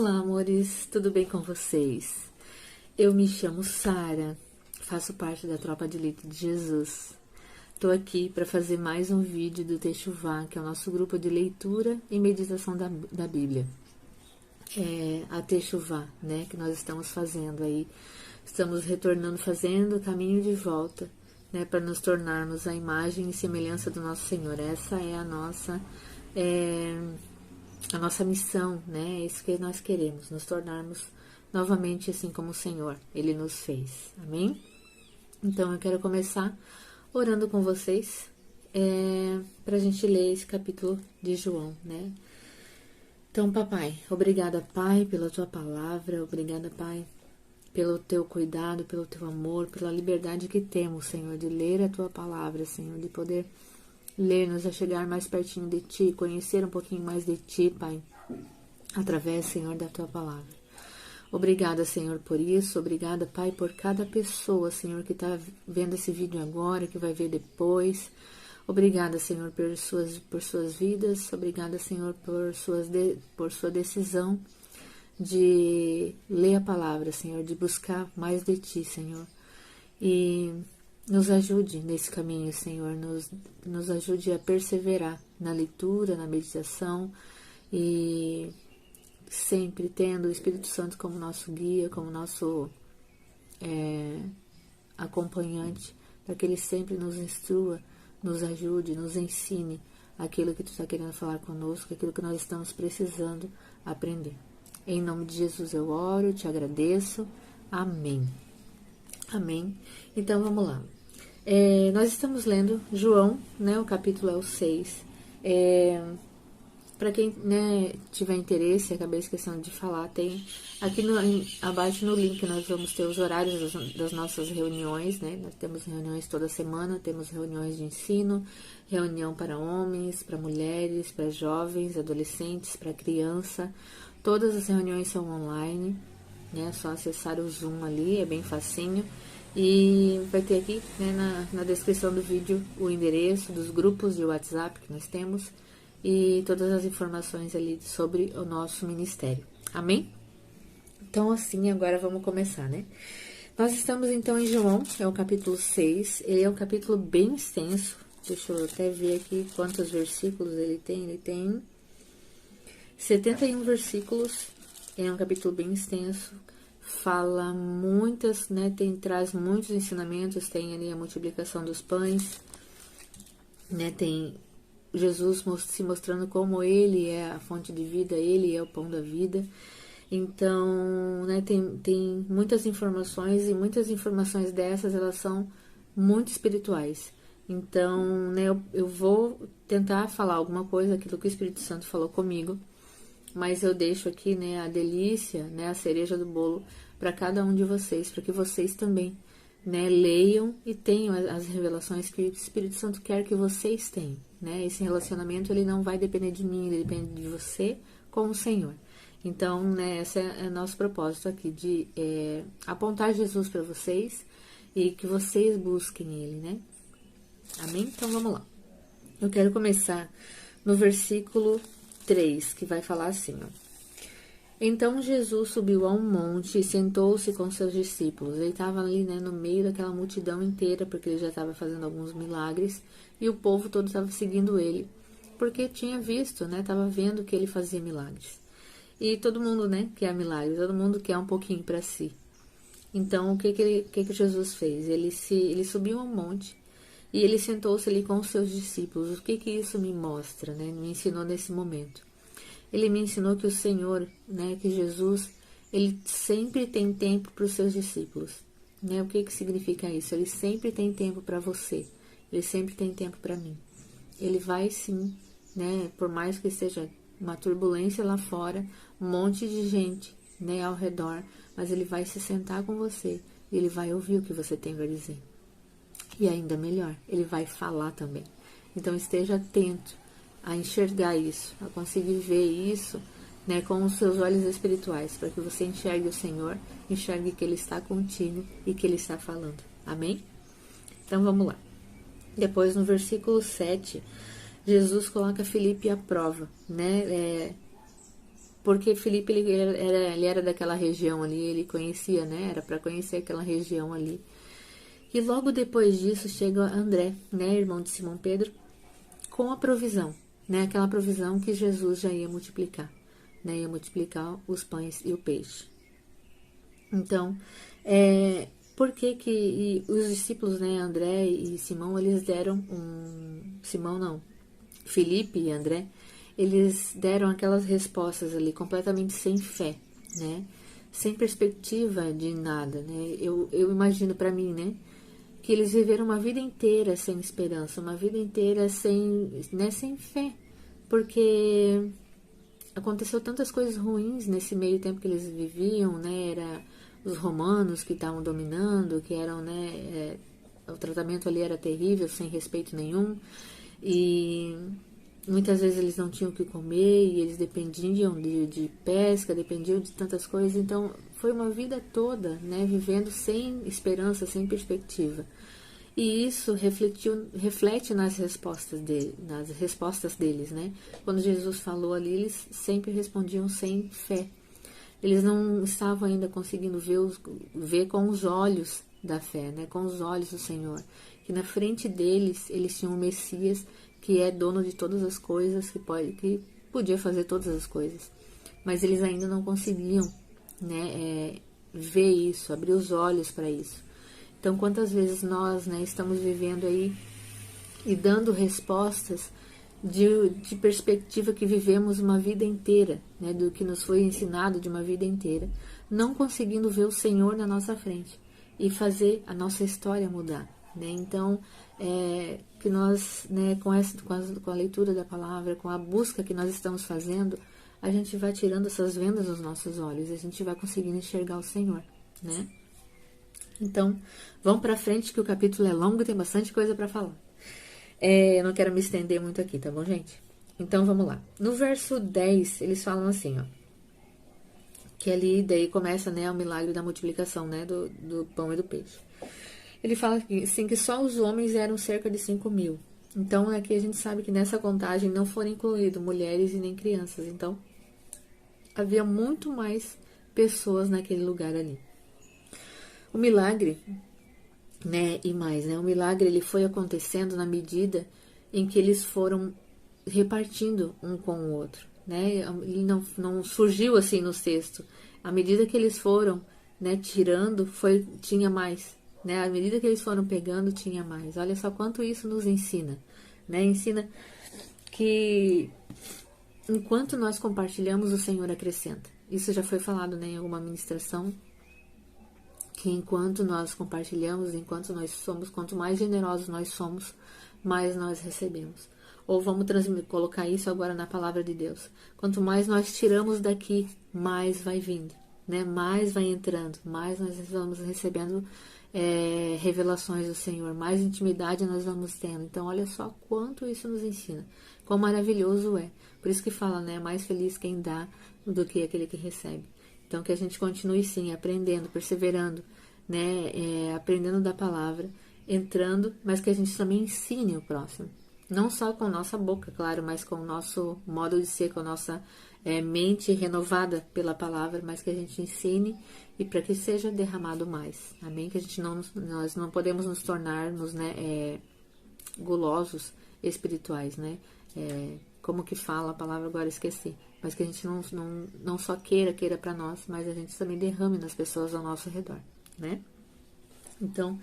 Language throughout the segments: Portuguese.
Olá, amores, tudo bem com vocês? Eu me chamo Sara, faço parte da Tropa de Elite de Jesus. Estou aqui para fazer mais um vídeo do Techuvá, que é o nosso grupo de leitura e meditação da Bíblia. A Techuvá, né, que nós estamos fazendo aí. Estamos retornando, fazendo o caminho de volta, né, para nos tornarmos a imagem e semelhança do nosso Senhor. Essa é a nossa missão, né? É isso que nós queremos, nos tornarmos novamente assim como o Senhor, Ele nos fez. Amém? Então eu quero começar orando com vocês para a gente ler esse capítulo de João, né? Então, papai, obrigada, Pai, pela tua palavra, obrigada, Pai, pelo teu cuidado, pelo teu amor, pela liberdade que temos, Senhor, de ler a tua palavra, Senhor, de poder ler, nos achegar mais pertinho de Ti, conhecer um pouquinho mais de Ti, Pai, através, Senhor, da Tua palavra. Obrigada, Senhor, por isso. Obrigada, Pai, por cada pessoa, Senhor, que está vendo esse vídeo agora, que vai ver depois. Obrigada, Senhor, por suas vidas. Obrigada, Senhor, por sua decisão de ler a palavra, Senhor, de buscar mais de Ti, Senhor. E nos ajude nesse caminho, Senhor, nos ajude a perseverar na leitura, na meditação e sempre tendo o Espírito Santo como nosso guia, como nosso acompanhante, para que Ele sempre nos instrua, nos ajude, nos ensine aquilo que Tu está querendo falar conosco, aquilo que nós estamos precisando aprender. Em nome de Jesus eu oro, Te agradeço. Amém. Amém. Então, vamos lá. Nós estamos lendo João, né? O capítulo é o 6. Para quem, né, tiver interesse, acabei esquecendo de falar, tem aqui abaixo no link nós vamos ter os horários das nossas reuniões, né? Nós temos reuniões toda semana, temos reuniões de ensino, reunião para homens, para mulheres, para jovens, adolescentes, para criança. Todas as reuniões são online, né? É só acessar o Zoom ali, é bem facinho. E vai ter aqui, né, na descrição do vídeo o endereço dos grupos de WhatsApp que nós temos e todas as informações ali sobre o nosso ministério. Amém? Então, assim, agora vamos começar, né? Nós estamos, então, em João, é o capítulo 6. Ele é um capítulo bem extenso. Deixa eu até ver aqui quantos versículos ele tem. Ele tem 71 versículos. É um capítulo bem extenso. Fala muitas, né? Traz muitos ensinamentos. Tem ali a multiplicação dos pães, né? Tem Jesus se mostrando como Ele é a fonte de vida, Ele é o pão da vida. Então, né, tem muitas informações e muitas informações dessas, elas são muito espirituais. Então, né, eu vou tentar falar alguma coisa, aquilo que o Espírito Santo falou comigo, mas eu deixo aqui, né, a delícia, né, a cereja do bolo para cada um de vocês, para que vocês também, né, leiam e tenham as revelações que o Espírito Santo quer que vocês tenham, né? Esse relacionamento, ele não vai depender de mim, ele depende de você com o Senhor. Então, né, esse é o nosso propósito aqui, de apontar Jesus para vocês e que vocês busquem Ele, né? Amém? Então, vamos lá. Eu quero começar no versículo 3, que vai falar assim, ó. Então Jesus subiu a um monte e sentou-se com seus discípulos. Ele estava ali, né, no meio daquela multidão inteira, porque ele já estava fazendo alguns milagres, e o povo todo estava seguindo ele, porque tinha visto, né, estava vendo que ele fazia milagres. E todo mundo, né, quer milagres, todo mundo quer um pouquinho para si. Então, o que Jesus fez? Ele subiu a um monte e ele sentou-se ali com os seus discípulos. O que isso me mostra, né, me ensinou nesse momento? Ele me ensinou que o Senhor, né, que Jesus, ele sempre tem tempo para os seus discípulos, né? O que significa isso? Ele sempre tem tempo para você, ele sempre tem tempo para mim. Ele vai sim, né, por mais que seja uma turbulência lá fora, um monte de gente, né, ao redor, mas ele vai se sentar com você e ele vai ouvir o que você tem para dizer. E ainda melhor, ele vai falar também. Então esteja atento a enxergar isso, a conseguir ver isso, né, com os seus olhos espirituais, para que você enxergue o Senhor, enxergue que Ele está contigo e que Ele está falando. Amém? Então vamos lá. Depois no versículo 7, Jesus coloca Filipe à prova, né? porque Filipe ele era daquela região ali, ele conhecia, né? Era para conhecer aquela região ali. E logo depois disso chega André, né, irmão de Simão Pedro, com a provisão, né? Aquela provisão que Jesus já ia multiplicar, né? Ia multiplicar os pães e o peixe. Então, por que que os discípulos, né, André e Simão, eles deram Simão não, Filipe e André, eles deram aquelas respostas ali completamente sem fé, né? Sem perspectiva de nada, né? Eu imagino para mim, né, que eles viveram uma vida inteira sem esperança, uma vida inteira sem, né, sem fé, porque aconteceu tantas coisas ruins nesse meio tempo que eles viviam, né? Era os romanos que estavam dominando, que eram, né? O tratamento ali era terrível, sem respeito nenhum, e muitas vezes eles não tinham o que comer e eles dependiam de pesca, dependiam de tantas coisas. Então foi uma vida toda, né? Vivendo sem esperança, sem perspectiva. E isso reflete nas respostas deles, né? Quando Jesus falou ali, eles sempre respondiam sem fé. Eles não estavam ainda conseguindo ver com os olhos da fé, né? Com os olhos do Senhor. Que na frente deles, eles tinham um Messias que é dono de todas as coisas, que podia fazer todas as coisas. Mas eles ainda não conseguiam, né, ver isso, abrir os olhos para isso. Então, quantas vezes nós, né, estamos vivendo aí e dando respostas de perspectiva que vivemos uma vida inteira, né, do que nos foi ensinado de uma vida inteira, não conseguindo ver o Senhor na nossa frente e fazer a nossa história mudar, né? Então, que nós, né, com a leitura da palavra, com a busca que nós estamos fazendo, a gente vai tirando essas vendas dos nossos olhos, a gente vai conseguindo enxergar o Senhor, né? Então, vamos para frente que o capítulo é longo e tem bastante coisa para falar. Eu não quero me estender muito aqui, tá bom, gente? Então, vamos lá. No verso 10, eles falam assim, ó. Que ali, daí começa, né, o milagre da multiplicação, né, do pão e do peixe. Ele fala assim, que só os homens eram cerca de 5.000. Então, aqui a gente sabe que nessa contagem não foram incluídos mulheres e nem crianças. Então, havia muito mais pessoas naquele lugar ali. O milagre, né, e mais, né, o milagre ele foi acontecendo na medida em que eles foram repartindo um com o outro, né, ele não surgiu assim no cesto, à medida que eles foram, né, tirando, tinha mais, né, à medida que eles foram pegando, tinha mais. Olha só quanto isso nos ensina, né, ensina que enquanto nós compartilhamos, o Senhor acrescenta. Isso já foi falado, né, em alguma ministração, que enquanto nós compartilhamos, enquanto nós somos, quanto mais generosos nós somos, mais nós recebemos. Ou vamos colocar isso agora na palavra de Deus. Quanto mais nós tiramos daqui, mais vai vindo, né? Mais vai entrando, mais nós vamos recebendo revelações do Senhor, mais intimidade nós vamos tendo. Então, olha só quanto isso nos ensina, quão maravilhoso é. Por isso que fala, né? Mais feliz quem dá do que aquele que recebe. Então, que a gente continue, sim, aprendendo, perseverando, né, aprendendo da palavra, entrando, mas que a gente também ensine o próximo. Não só com nossa boca, claro, mas com o nosso modo de ser, com a nossa mente renovada pela palavra, mas que a gente ensine e para que seja derramado mais. Amém? Que nós não podemos nos tornarmos, né, gulosos espirituais, né? Como que fala a palavra, agora esqueci. Mas que a gente não só queira para nós, mas a gente também derrame nas pessoas ao nosso redor, né? Então,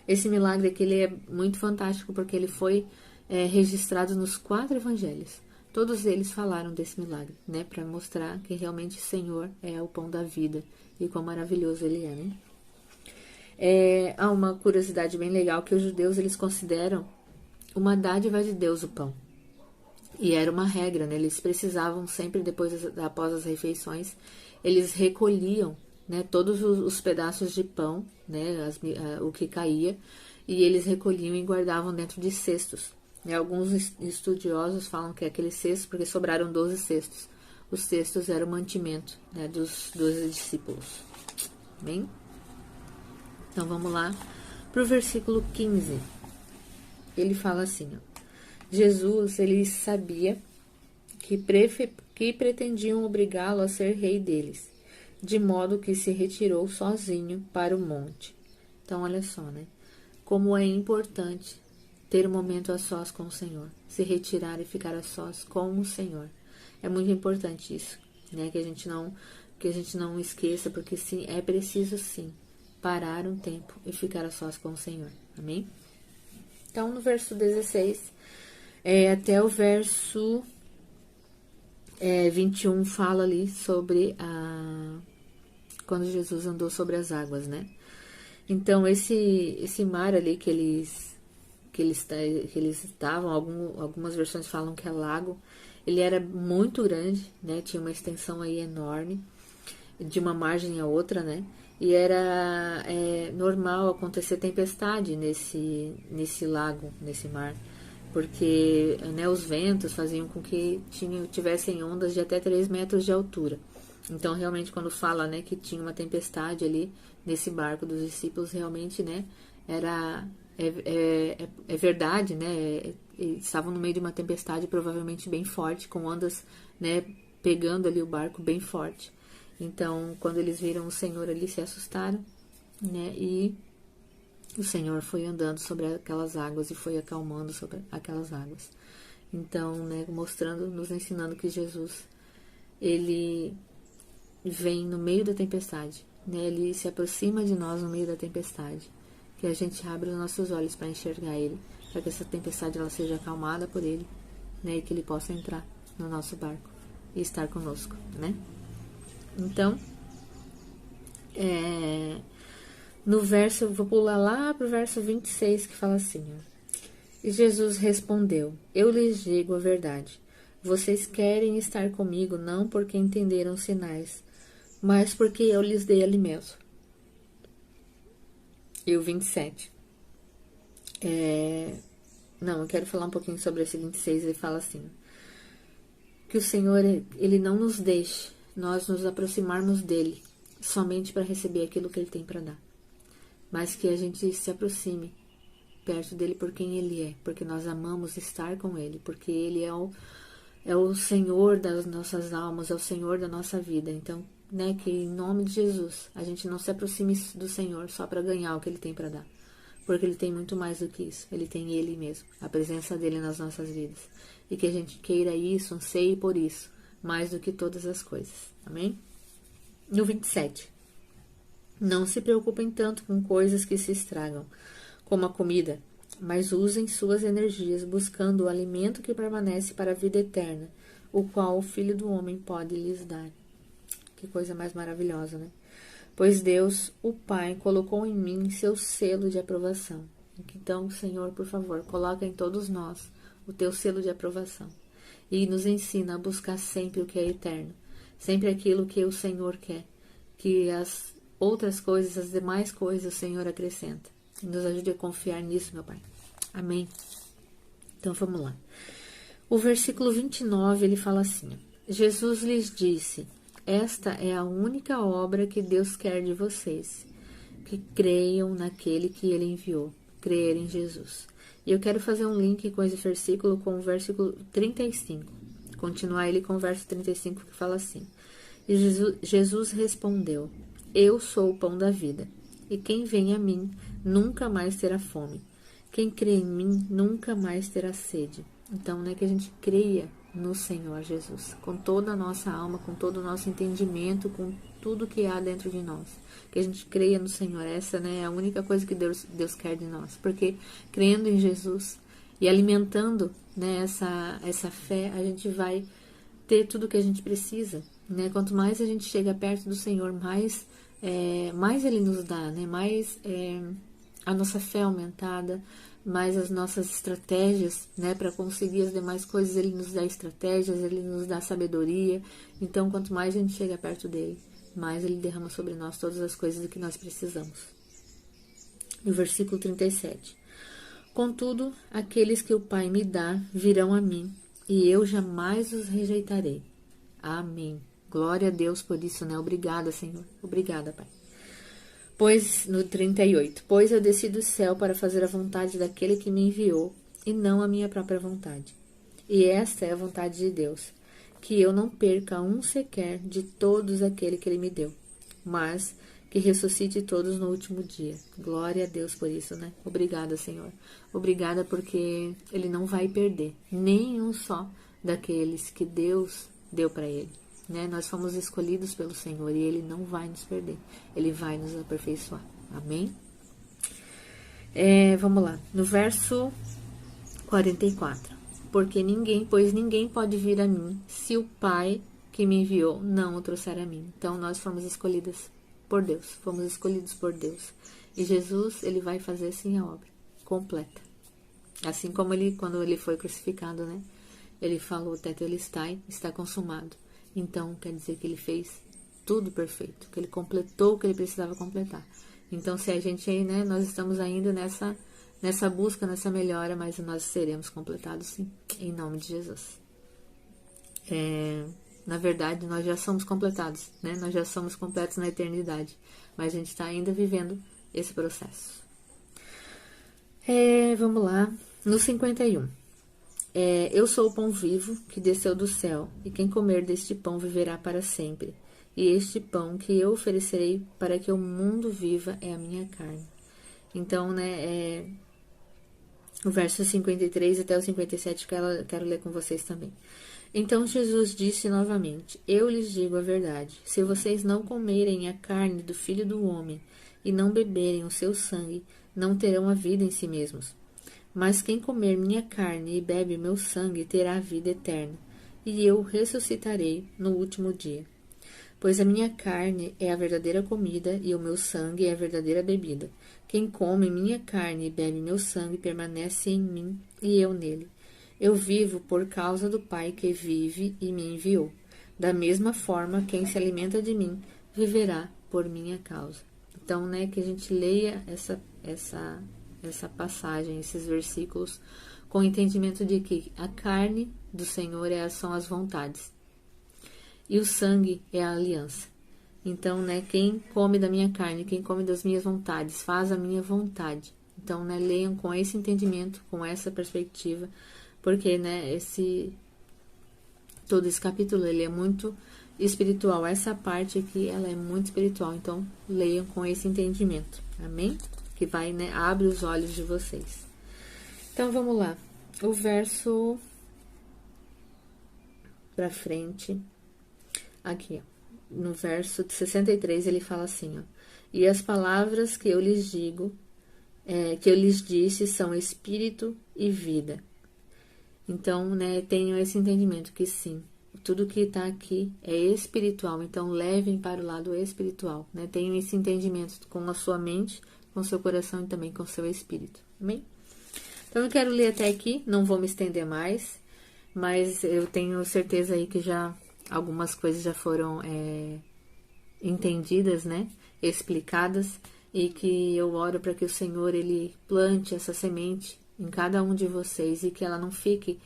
esse milagre aqui, ele é muito fantástico, porque ele foi registrado nos 4 evangelhos. Todos eles falaram desse milagre, né? Para mostrar que realmente o Senhor é o pão da vida e quão maravilhoso ele é, né? Há uma curiosidade bem legal, que os judeus, eles consideram uma dádiva de Deus o pão. E era uma regra, né? Eles precisavam sempre, após as refeições, eles recolhiam, né, todos os pedaços de pão, né, o que caía, e eles recolhiam e guardavam dentro de cestos. E alguns estudiosos falam que é aquele cesto, porque sobraram 12 cestos. Os cestos eram o mantimento, né, dos 12 discípulos. Bem? Então vamos lá para o versículo 15. Ele fala assim, ó. Jesus, ele sabia que que pretendiam obrigá-lo a ser rei deles, de modo que se retirou sozinho para o monte. Então, olha só, né? Como é importante ter um momento a sós com o Senhor, se retirar e ficar a sós com o Senhor. É muito importante isso, né? Que a gente não esqueça, porque sim, é preciso sim parar um tempo e ficar a sós com o Senhor. Amém? Então, no verso 16 até o verso 21 fala ali sobre quando Jesus andou sobre as águas, né? Então, esse mar ali que eles estavam, algumas versões falam que é lago, ele era muito grande, né? Tinha uma extensão aí enorme, de uma margem a outra, né? E era normal acontecer tempestade nesse lago, nesse mar, porque, né, os ventos faziam com que tivessem ondas de até 3 metros de altura. Então, realmente, quando fala, né, que tinha uma tempestade ali nesse barco dos discípulos, realmente, né, é verdade, né, eles estavam no meio de uma tempestade provavelmente bem forte, com ondas, né, pegando ali o barco bem forte. Então, quando eles viram o Senhor ali, se assustaram, né, e o Senhor foi andando sobre aquelas águas e foi acalmando sobre aquelas águas. Então, né, mostrando, nos ensinando que Jesus, ele vem no meio da tempestade, né, ele se aproxima de nós no meio da tempestade, que a gente abre os nossos olhos para enxergar ele, para que essa tempestade ela seja acalmada por ele, né, e que ele possa entrar no nosso barco e estar conosco, né. Então, no verso, eu vou pular lá para o verso 26, que fala assim, ó. E Jesus respondeu, eu lhes digo a verdade, vocês querem estar comigo não porque entenderam os sinais, mas porque eu lhes dei alimento. E o 27. Não, eu quero falar um pouquinho sobre esse 26, ele fala assim, que o Senhor, ele não nos deixe nós nos aproximarmos dele somente para receber aquilo que ele tem para dar, mas que a gente se aproxime perto dele por quem ele é, porque nós amamos estar com ele, porque ele é o Senhor das nossas almas, é o Senhor da nossa vida. Então, né, que em nome de Jesus a gente não se aproxime do Senhor só para ganhar o que ele tem para dar, porque ele tem muito mais do que isso, ele tem ele mesmo, a presença dele nas nossas vidas, e que a gente queira isso, anseie por isso, mais do que todas as coisas, amém? No 27, não se preocupem tanto com coisas que se estragam, como a comida, mas usem suas energias buscando o alimento que permanece para a vida eterna, o qual o Filho do Homem pode lhes dar. Que coisa mais maravilhosa, né? Pois Deus, o Pai, colocou em mim seu selo de aprovação. Então, Senhor, por favor, coloca em todos nós o teu selo de aprovação e nos ensina a buscar sempre o que é eterno, sempre aquilo que o Senhor quer, que as outras coisas, as demais coisas, o Senhor acrescenta. E nos ajude a confiar nisso, meu Pai. Amém? Então, vamos lá. O versículo 29, ele fala assim, Jesus lhes disse, esta é a única obra que Deus quer de vocês, que creiam naquele que ele enviou, crer em Jesus. E eu quero fazer um link com esse versículo com o versículo 35. Continuar ele com o verso 35 que fala assim. E Jesus respondeu, eu sou o pão da vida, e quem vem a mim nunca mais terá fome. Quem crê em mim nunca mais terá sede. Então, né, que a gente creia no Senhor Jesus, com toda a nossa alma, com todo o nosso entendimento, com tudo que há dentro de nós. Que a gente creia no Senhor. Essa, né, é a única coisa que Deus quer de nós. Porque crendo em Jesus e alimentando, né, essa fé, a gente vai ter tudo o que a gente precisa. Né? Quanto mais a gente chega perto do Senhor, mais Ele nos dá, né? Mais a nossa fé aumentada, mais as nossas estratégias, né, para conseguir as demais coisas. Ele nos dá estratégias, Ele nos dá sabedoria. Então, quanto mais a gente chega perto dele, mais Ele derrama sobre nós todas as coisas do que nós precisamos. No versículo 37. Contudo, aqueles que o Pai me dá virão a mim, e eu jamais os rejeitarei. Amém. Glória a Deus por isso, né? Obrigada, Senhor. Obrigada, Pai. Pois, no 38, pois eu desci do céu para fazer a vontade daquele que me enviou, e não a minha própria vontade. E esta é a vontade de Deus, que eu não perca um sequer de todos aquele que ele me deu, mas que ressuscite todos no último dia. Glória a Deus por isso, né? Obrigada, Senhor. Obrigada porque ele não vai perder nenhum só daqueles que Deus deu para ele, né? Nós fomos escolhidos pelo Senhor e ele não vai nos perder. Ele vai nos aperfeiçoar. Amém? Vamos lá. No verso 44. Pois ninguém pode vir a mim se o Pai que me enviou não o trouxer a mim. Então, nós fomos escolhidas por Deus, fomos escolhidos por Deus. E Jesus, ele vai fazer assim a obra completa. Assim como quando ele foi crucificado, né? Ele falou, tetelestai, está consumado. Então, quer dizer que ele fez tudo perfeito, que ele completou o que ele precisava completar. Então, se a gente aí, né, nós estamos ainda nessa busca, nessa melhora, mas nós seremos completados sim, em nome de Jesus. Na verdade, nós já somos completados, né? Nós já somos completos na eternidade, mas a gente está ainda vivendo esse processo. Vamos lá, no 51. Eu sou o pão vivo que desceu do céu, e quem comer deste pão viverá para sempre. E este pão que eu oferecerei para que o mundo viva é a minha carne. Então, né, o verso 53 até o 57 quero ler com vocês também. Então Jesus disse novamente, eu lhes digo a verdade, se vocês não comerem a carne do Filho do Homem e não beberem o seu sangue, não terão a vida em si mesmos. Mas quem comer minha carne e bebe meu sangue terá a vida eterna, e eu ressuscitarei no último dia. Pois a minha carne é a verdadeira comida e o meu sangue é a verdadeira bebida. Quem come minha carne e bebe meu sangue permanece em mim e eu nele. Eu vivo por causa do Pai que vive e me enviou. Da mesma forma, quem se alimenta de mim viverá por minha causa. Então, né, que a gente leia essa passagem, esses versículos, com o entendimento de que a carne do Senhor são as vontades e o sangue é a aliança. Então, né, quem come da minha carne, quem come das minhas vontades, faz a minha vontade. Então, né, leiam com esse entendimento, com essa perspectiva, porque, né, todo esse capítulo, ele é muito espiritual. Essa parte aqui, ela é muito espiritual. Então, leiam com esse entendimento. Amém? Que vai, né, abre os olhos de vocês. Então, vamos lá. O verso pra frente, aqui, ó. No verso 63, ele fala assim, ó. E as palavras que eu lhes digo, que eu lhes disse, são espírito e vida. Então, né, tenham esse entendimento que sim, tudo que está aqui é espiritual, então levem para o lado espiritual, né? Tenham esse entendimento com a sua mente, com o seu coração e também com o seu espírito, amém? Então, eu quero ler até aqui, não vou me estender mais, mas eu tenho certeza aí que já algumas coisas já foram entendidas, né? Explicadas, e que eu oro para que o Senhor, ele plante essa semente em cada um de vocês e que ela não fique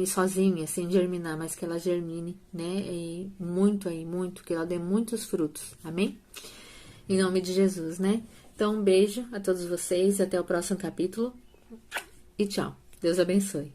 sozinha, sem germinar, mas que ela germine, né? E muito, que ela dê muitos frutos, amém? Em nome de Jesus, né? Então, um beijo a todos vocês, até o próximo capítulo e tchau. Deus abençoe.